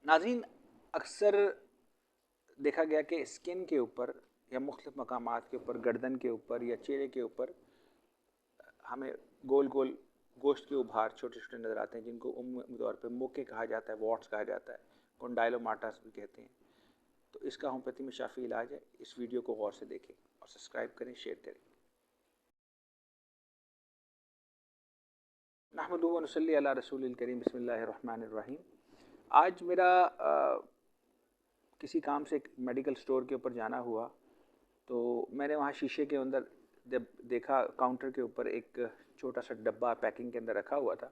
नाज़रीन, अक्सर देखा गया कि स्किन के ऊपर या मुख्तलिफ मकामात के ऊपर, गर्दन के ऊपर या चेहरे के ऊपर हमें गोल गोल गोश्त के उभार छोटे छोटे नज़र आते हैं, जिनको उम्मी तौर पर मोके कहा जाता है, वॉट्स कहा जाता है, कॉन्डाइलोमाटास भी कहते हैं। तो इसका होम्योपैथी में शाफी इलाज है। इस वीडियो को गौर से देखें और सब्सक्राइब करें, शेयर करें। नहमदुहु व नसल्ली अला रसूलिल करीम, बिस्मिल्लाहिर रहमानिर रहीम। आज मेरा किसी काम से एक मेडिकल स्टोर के ऊपर जाना हुआ, तो मैंने वहाँ शीशे के अंदर जब देखा, काउंटर के ऊपर एक छोटा सा डब्बा पैकिंग के अंदर रखा हुआ था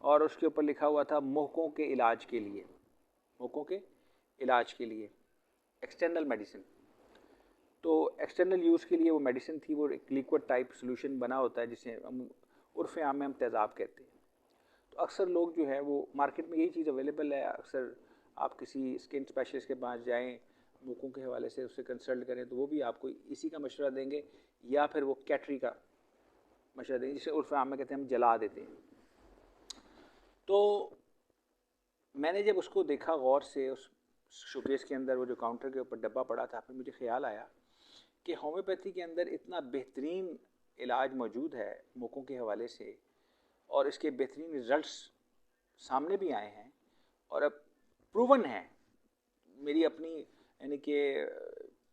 और उसके ऊपर लिखा हुआ था मोकों के इलाज के लिए, मोकों के इलाज के लिए एक्सटर्नल मेडिसिन। तो एक्सटर्नल यूज़ के लिए वो मेडिसिन थी, वो एक लिक्विड टाइप सोल्यूशन बना होता है जिसे हम उर्फ़ आम में हम तेज़ाब कहते हैं। तो अक्सर लोग जो है वो मार्केट में यही चीज़ अवेलेबल है। अक्सर आप किसी स्किन स्पेशलिस्ट के पास जाएं, मोकों के हवाले से उससे कंसल्ट करें तो वो भी आपको इसी का मशवरा देंगे, या फिर वो कैटरी का मशवरा देंगे, जिसे उर्फ़ आम में कहते हैं हम जला देते हैं। तो मैंने जब उसको देखा गौर से, उस शोकेस के अंदर वो जो काउंटर के ऊपर डब्बा पड़ा था, फिर मुझे ख्याल आया कि होम्योपैथी के अंदर इतना बेहतरीन इलाज मौजूद है मोकों के हवाले से, और इसके बेहतरीन रिज़ल्ट्स सामने भी आए हैं और अब प्रूवन है। मेरी अपनी यानी कि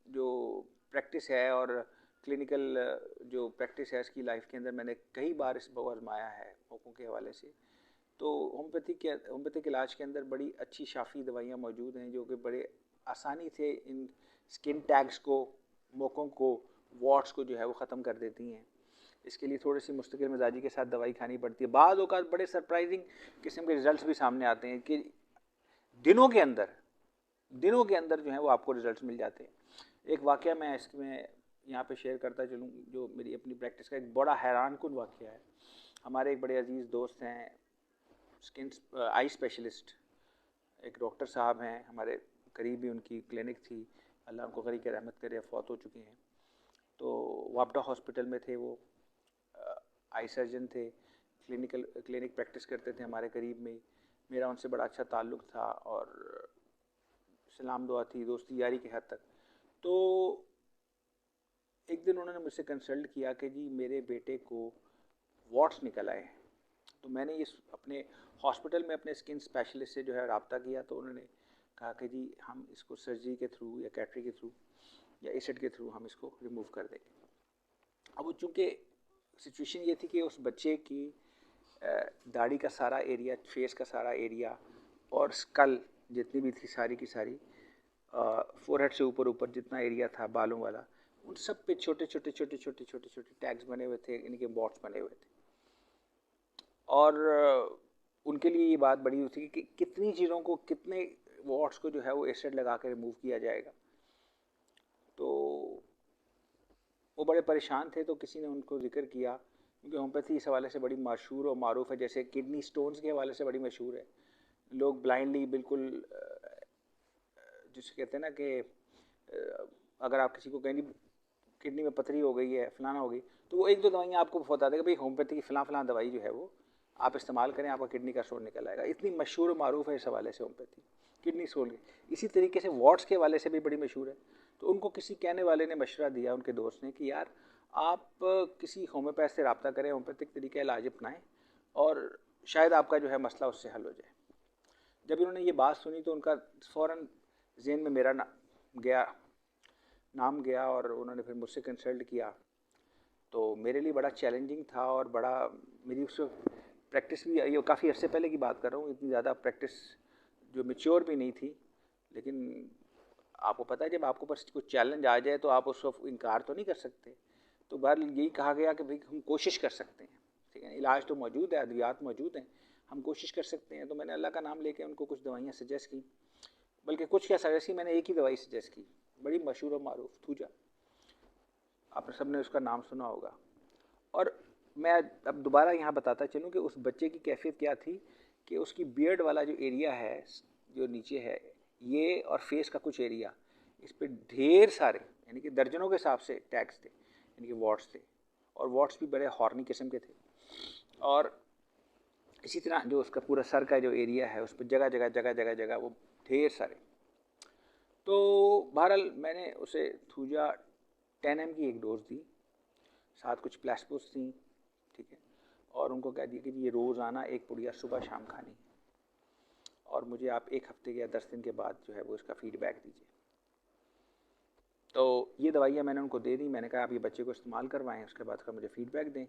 जो प्रैक्टिस है और क्लिनिकल जो प्रैक्टिस है इसकी लाइफ के अंदर मैंने कई बार इसको आजमाया है मोकों के हवाले से। तो होम्योपैथिक इलाज के अंदर बड़ी अच्छी शाफी दवाइयाँ मौजूद हैं जो कि बड़े आसानी से इन स्किन टैग्स को, मोकों को, वॉट्स को जो है वो ख़त्म कर देती हैं। इसके लिए थोड़ी सी मुस्तकिल मिजाजी के साथ दवाई खानी पड़ती है। बाद औक़ात बड़े सरप्राइजिंग किस्म के रिजल्ट्स भी सामने आते हैं कि दिनों के अंदर जो है वो आपको रिजल्ट्स मिल जाते हैं। एक वाक़या मैं इसमें यहाँ पे शेयर करता चलूँ, जो मेरी अपनी प्रैक्टिस का एक बड़ा हैरानकुन वाक़या है। हमारे एक बड़े अजीज़ दोस्त हैं, स्किन आई स्पेशलिस्ट, एक डॉक्टर साहब हैं, हमारे करीब ही उनकी क्लिनिक थी, अल्लाह उनको गरीब की रहमत करे, फौत हो चुके हैं। तो वापडा हॉस्पिटल में थे वो, आई सर्जन थे, क्लिनिक प्रैक्टिस करते थे हमारे करीब में ही। मेरा उनसे बड़ा अच्छा ताल्लुक़ था और सलाम दुआ थी, दोस्ती यारी की हद तक। तो एक दिन उन्होंने मुझसे कंसल्ट किया कि जी मेरे बेटे को वॉट्स निकल आए हैं। तो मैंने इस अपने हॉस्पिटल में अपने स्किन स्पेशलिस्ट से जो है रब्ता किया, तो उन्होंने कहा कि जी हम इसको सर्जरी के थ्रू या कैटरी के थ्रू या एसिड के थ्रू हम इसको रिमूव कर देंगे। अब चूँकि सिचुएशन ये थी कि उस बच्चे की दाढ़ी का सारा एरिया, फेस का सारा एरिया और स्कल जितनी भी थी सारी की सारी, फोरहेड से ऊपर जितना एरिया था बालों वाला, उन सब पे छोटे छोटे टैग्स बने हुए थे, इनके बॉट्स बने हुए थे। और उनके लिए ये बात बड़ी हुई थी कि कितनी चीज़ों को, कितने वॉट्स को जो है वो एसिड लगा कर रिमूव किया जाएगा। तो वो बड़े परेशान थे। तो किसी ने उनको जिक्र किया, क्योंकि होम्योपैथी इस हवाले से बड़ी मशहूर और मारूफ है, जैसे किडनी स्टोन्स के हवाले से बड़ी मशहूर है। लोग ब्लाइंडली बिल्कुल, जिसे कहते हैं ना कि अगर आप किसी को कहेंगे किडनी में पथरी हो गई है, फलाना हो गई, तो वो एक दो दवाइयाँ आपको बता देगा, भाई होम्योपैथी की फलां दवाई जो है वो आप इस्तेमाल करें, आपका किडनी का स्टोन निकल आएगा। इतनी मशहूर और मारूफ है इस हवाले से होम्योपैथी किडनी स्टोन की। इसी तरीके से वॉट्स के हवाले से भी बड़ी मशहूर है। तो उनको किसी कहने वाले ने मशवरा दिया, उनके दोस्त ने, कि यार आप किसी होम्योपैथ से रब्ता करें, होम्योपैथिक तरीका इलाज अपनाएं और शायद आपका जो है मसला उससे हल हो जाए। जब इन्होंने ये बात सुनी तो उनका फ़ौरन ज़हन में मेरा नाम गया और उन्होंने फिर मुझसे कंसल्ट किया। तो मेरे लिए बड़ा चैलेंजिंग था और बड़ा, मेरी उस प्रैक्टिस भी, ये काफ़ी अर्से पहले की बात कर रहा हूँ, इतनी ज़्यादा प्रैक्टिस जो मैच्योर भी नहीं थी। लेकिन आपको पता है जब आपको पास कोई चैलेंज आ जाए तो आप उसको इनकार तो नहीं कर सकते। तो बहरहाल यही कहा गया कि भाई हम कोशिश कर सकते हैं, ठीक है, इलाज तो मौजूद है, अद्वियात मौजूद हैं, हम कोशिश कर सकते हैं। तो मैंने अल्लाह का नाम लेके उनको कुछ दवाइयाँ सजेस्ट की, बल्कि कुछ क्या सजेस्ट की, मैंने एक ही दवाई सजेस्ट की, बड़ी मशहूर और मारूफ, थूजा, आप सब ने उसका नाम सुना होगा। और मैं अब दोबारा यहाँ बताता चलूँ कि उस बच्चे की कैफियत क्या थी कि उसकी बियर्ड वाला जो एरिया है, जो नीचे है ये, और फेस का कुछ एरिया, इस पर ढेर सारे यानी कि दर्जनों के हिसाब से टैग्स थे, यानी कि वॉट्स थे, और वॉट्स भी बड़े हॉर्नी किस्म के थे। और इसी तरह जो उसका पूरा सर का जो एरिया है उस पर जगह जगह जगह जगह जगह वो ढेर सारे। तो बहरहाल मैंने उसे थूजा 10 mg की एक डोज दी, साथ कुछ प्लास्पोस थी, ठीक है, और उनको कह दिया कि ये रोज़ाना एक पुड़िया सुबह शाम खानी, और मुझे आप 1 हफ्ते या 10 दिन के बाद जो है वो इसका फीडबैक दीजिए। तो ये दवाइयाँ मैंने उनको दे दी। मैंने कहा आप ये बच्चे को इस्तेमाल करवाएं, उसके बाद का मुझे फीडबैक दें,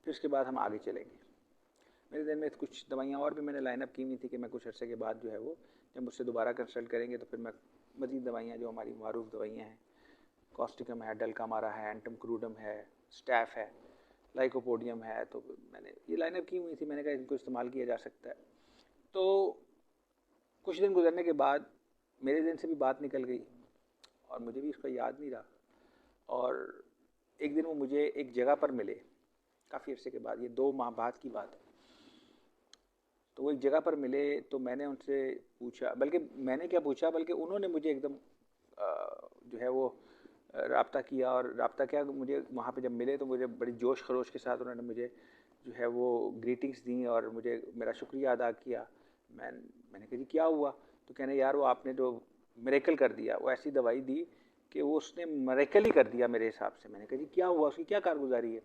फिर उसके बाद हम आगे चलेंगे। मेरे दिन में कुछ दवाइयाँ और भी मैंने लाइनअप की हुई थी कि मैं कुछ अर्से के बाद जो है वो जब मुझसे दोबारा कंसल्ट करेंगे तो फिर मैं मज़ीद दवाइयाँ जो हमारी मारूफ दवाइयाँ हैं, कॉस्टिकम है, डलकामारा है, एंटम क्रूडम है, स्टैफ है, लाइकोपोडियम है, तो मैंने ये लाइनअप की हुई थी। मैंने कहा इनको इस्तेमाल किया जा सकता है। तो कुछ दिन गुजरने के बाद मेरे दिन से भी बात निकल गई और मुझे भी उसका याद नहीं रहा, और एक दिन वो मुझे एक जगह पर मिले काफ़ी अर्से के बाद, ये 2 माह बाद की बात है। तो वो एक जगह पर मिले तो मैंने उनसे पूछा, बल्कि मैंने क्या पूछा बल्कि उन्होंने मुझे एकदम जो है वो राब्ता किया, और राब्ता क्या, मुझे वहाँ पे जब मिले तो मुझे बड़ी जोश खरोश के साथ उन्होंने मुझे जो है वो ग्रीटिंग्स दी और मुझे मेरा शुक्रिया अदा किया। मैंने कहा जी क्या हुआ? तो कहने यार वो आपने जो मिरेकल कर दिया, वो ऐसी दवाई दी कि वो उसने मिरेकल ही कर दिया मेरे हिसाब से। मैंने कहा जी क्या हुआ, उसकी क्या कारगुजारी है?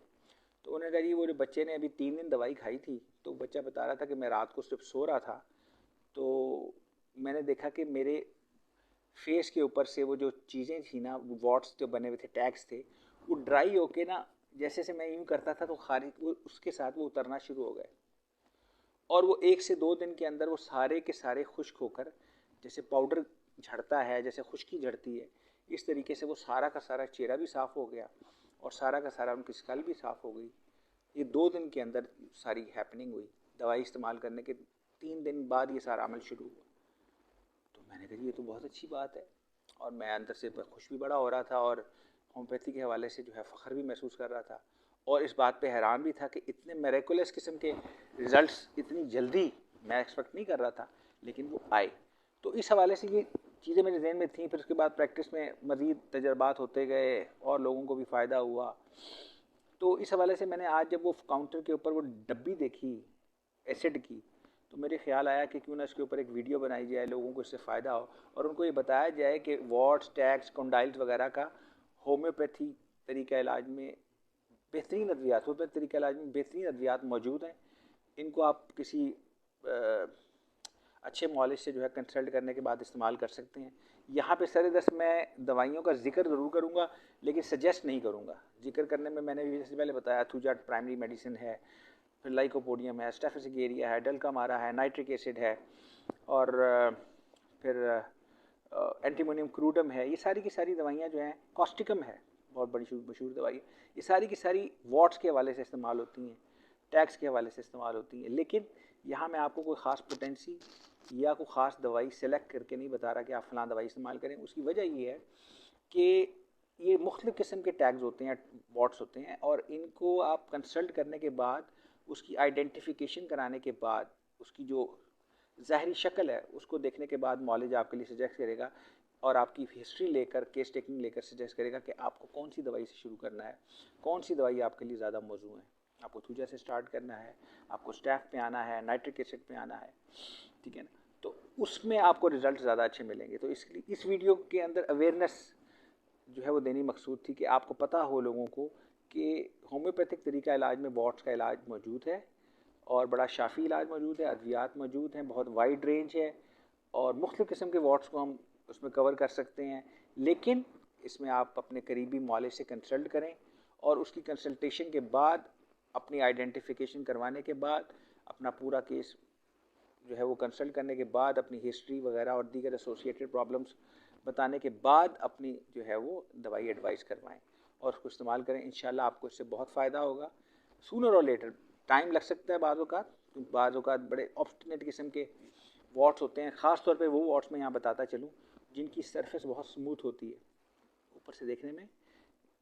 तो उन्होंने कहा जी वो जो बच्चे ने अभी 3 दिन दवाई खाई थी, तो बच्चा बता रहा था कि मैं रात को सिर्फ सो रहा था तो मैंने देखा कि मेरे फेस के ऊपर से वो जो चीज़ें थी ना, वॉट्स जो बने हुए थे, टैग्स थे, वो ड्राई होके ना, जैसे से मैं यूँ करता था तो खारिज वो उसके साथ वो उतरना शुरू हो गए, और वो 1 से 2 दिन के अंदर वो सारे के सारे खुश्क होकर, जैसे पाउडर झड़ता है, जैसे खुश्की झड़ती है, इस तरीके से वो सारा का सारा चेहरा भी साफ़ हो गया और सारा का सारा उनकी स्कल भी साफ़ हो गई। ये 2 दिन के अंदर सारी हैपनिंग हुई। दवाई इस्तेमाल करने के 3 दिन बाद ये सारा अमल शुरू हुआ। तो मैंने कहा ये तो बहुत अच्छी बात है, और मैं अंदर से खुश भी बड़ा हो रहा था और होम्योपैथी के हवाले से जो है फ़ख्र भी महसूस कर रहा था, और इस बात पे हैरान भी था कि इतने मेरेकुलस किस्म के रिज़ल्ट्स इतनी जल्दी मैं एक्सपेक्ट नहीं कर रहा था, लेकिन वो आए। तो इस हवाले से ये चीज़ें मेरे जहन में थी। फिर उसके बाद प्रैक्टिस में मज़ीद तजर्बात होते गए और लोगों को भी फ़ायदा हुआ। तो इस हवाले से मैंने आज जब वो काउंटर के ऊपर वो डब्बी देखी एसिड की, तो मेरे ख्याल आया कि क्यों ना इसके ऊपर एक वीडियो बनाई जाए, लोगों को इससे फ़ायदा हो और उनको ये बताया जाए कि वॉट्स, टैग्स, कॉन्डाइल्स वगैरह का होम्योपैथी तरीका इलाज में बेहतरीन अद्वियात, होम्योपैथी तरीका इलाज में बेहतरीन अद्वियात मौजूद हैं। इनको आप किसी अच्छे मॉलिज से जो है कंसल्ट करने के बाद इस्तेमाल कर सकते हैं। यहाँ पे सर मैं दवाइयों का जिक्र ज़रूर करूँगा, लेकिन सजेस्ट नहीं करूँगा। जिक्र करने में मैंने जैसे पहले बताया, थूजाट प्राइमरी मेडिसिन है, फिर लाइकोपोडियम है, स्टेफिसिगेरिया है, डलकामारा है, नाइट्रिक एसिड है, और फिर एंटीमोनियम क्रूडम है। ये सारी की सारी दवाइयाँ जो हैं, कॉस्टिकम है बहुत बड़ी मशहूर दवाई, ये सारी की सारी वॉट्स के हवाले से इस्तेमाल होती हैं, टैक्स के हवाले से इस्तेमाल होती हैं। लेकिन यहाँ मैं आपको कोई ख़ास पोटेंसी या कोई ख़ास दवाई सेलेक्ट करके नहीं बता रहा कि आप फ़लाँ दवाई इस्तेमाल करें। उसकी वजह ये है कि ये मुख्तलिफ़ किस्म के टैग्स होते हैं, वॉट्स होते हैं, और इनको आप कंसल्ट करने के बाद, उसकी आइडेंटिफिकेशन कराने के बाद, उसकी जो ज़ाहरी शक्ल है उसको देखने के बाद मॉलिज आपके लिए सजेस्ट करेगा और आपकी हिस्ट्री लेकर, केस टेकिंग लेकर सजेस्ट करेगा कि आपको कौन सी दवाई से शुरू करना है, कौन सी दवाई आपके लिए ज़्यादा मौजू है। आपको थूजा से स्टार्ट करना है, आपको स्टैफ पे आना है, नाइट्रिक एसिड पे आना है, ठीक है ना? तो उसमें आपको रिजल्ट ज़्यादा अच्छे मिलेंगे। तो इसलिए इस वीडियो के अंदर अवेयरनेस जो है वो देनी मकसूद थी कि आपको पता हो लोगों को कि होम्योपैथिक तरीका इलाज में वॉट्स का इलाज मौजूद है और बड़ा शाफी इलाज मौजूद है, अद्वियात मौजूद हैं, बहुत वाइड रेंज है और मुख्तलिफ़ किस्म के वॉट्स को हम उसमें कवर कर सकते हैं। लेकिन इसमें आप अपने करीबी मॉलिज से कंसल्ट करें और उसकी कंसल्टेशन के बाद, अपनी आइडेंटिफिकेशन करवाने के बाद, अपना पूरा केस जो है वो कंसल्ट करने के बाद, अपनी हिस्ट्री वगैरह और दीगर एसोसिएटेड प्रॉब्लम्स बताने के बाद अपनी जो है वो दवाई एडवाइस करवाएं और उसको इस्तेमाल करें। इंशाल्लाह आपको इससे बहुत फ़ायदा होगा। सूनर और लेटर, टाइम लग सकता है बाज़ औक़ात बड़े ऑब्स्टिनेट किस्म के वॉट्स होते हैं, ख़ास तौर पे वो वॉट्स मैं यहाँ बताता चलूँ जिनकी सरफेस बहुत स्मूथ होती है, ऊपर से देखने में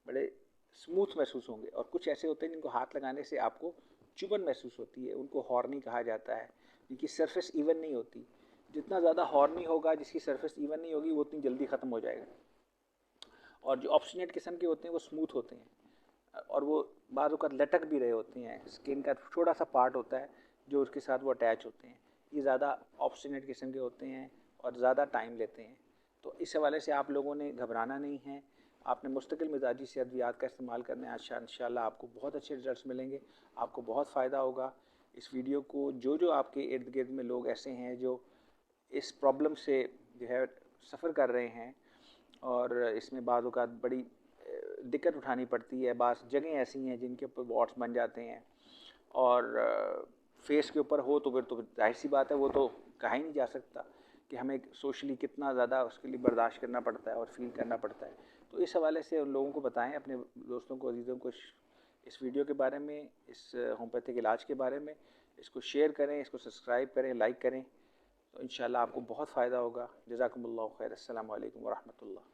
बड़े स्मूथ महसूस होंगे, और कुछ ऐसे होते हैं जिनको हाथ लगाने से आपको चुभन महसूस होती है, उनको हॉर्नी कहा जाता है, जिनकी सरफेस इवन नहीं होती। जितना ज़्यादा हॉर्नी होगा, जिसकी सरफेस इवन नहीं होगी, वो उतनी जल्दी ख़त्म हो जाएगा। और जो ऑब्स्टिनेट किस्म के होते हैं वो स्मूथ होते हैं और वो बाज़ औक़ात लटक भी रहे होते हैं। स्किन का छोटा सा पार्ट होता है जो उसके साथ वो अटैच होते हैं, ये ज़्यादा ऑब्स्टिनेट किस्म के होते हैं और ज़्यादा टाइम लेते हैं। तो इस हवाले से आप लोगों ने घबराना नहीं है, आपने मुस्तकिल मिजाजी से अद्वियात का इस्तेमाल करना है। इंशाअल्लाह आपको बहुत अच्छे रिजल्ट्स मिलेंगे, आपको बहुत फ़ायदा होगा। इस वीडियो को जो आपके इर्द गिर्द में लोग ऐसे हैं जो इस प्रॉब्लम से जो है सफ़र कर रहे हैं और इसमें बाज़ औक़ात बड़ी दिक्कत उठानी पड़ती है, बाज़ जगह ऐसी हैं जिनके ऊपर वॉट्स बन जाते हैं और फेस के ऊपर हो तो फिर तो जाहिर सी बात है, वो तो कहा ही नहीं जा सकता कि हमें सोशली कितना ज़्यादा उसके लिए बर्दाश्त करना पड़ता है और फील करना पड़ता है। तो इस हवाले से उन लोगों को बताएं, अपने दोस्तों को, अजीज़ों को इस वीडियो के बारे में, इस होम्योपैथिक इलाज के बारे में। इसको शेयर करें, इसको सब्सक्राइब करें, लाइक करें, तो इंशाअल्लाह आपको बहुत फ़ायदा होगा। जज़ाकुमुल्लाह खैर। अस्सलामु अलैकुम व रहमतुल्लाह।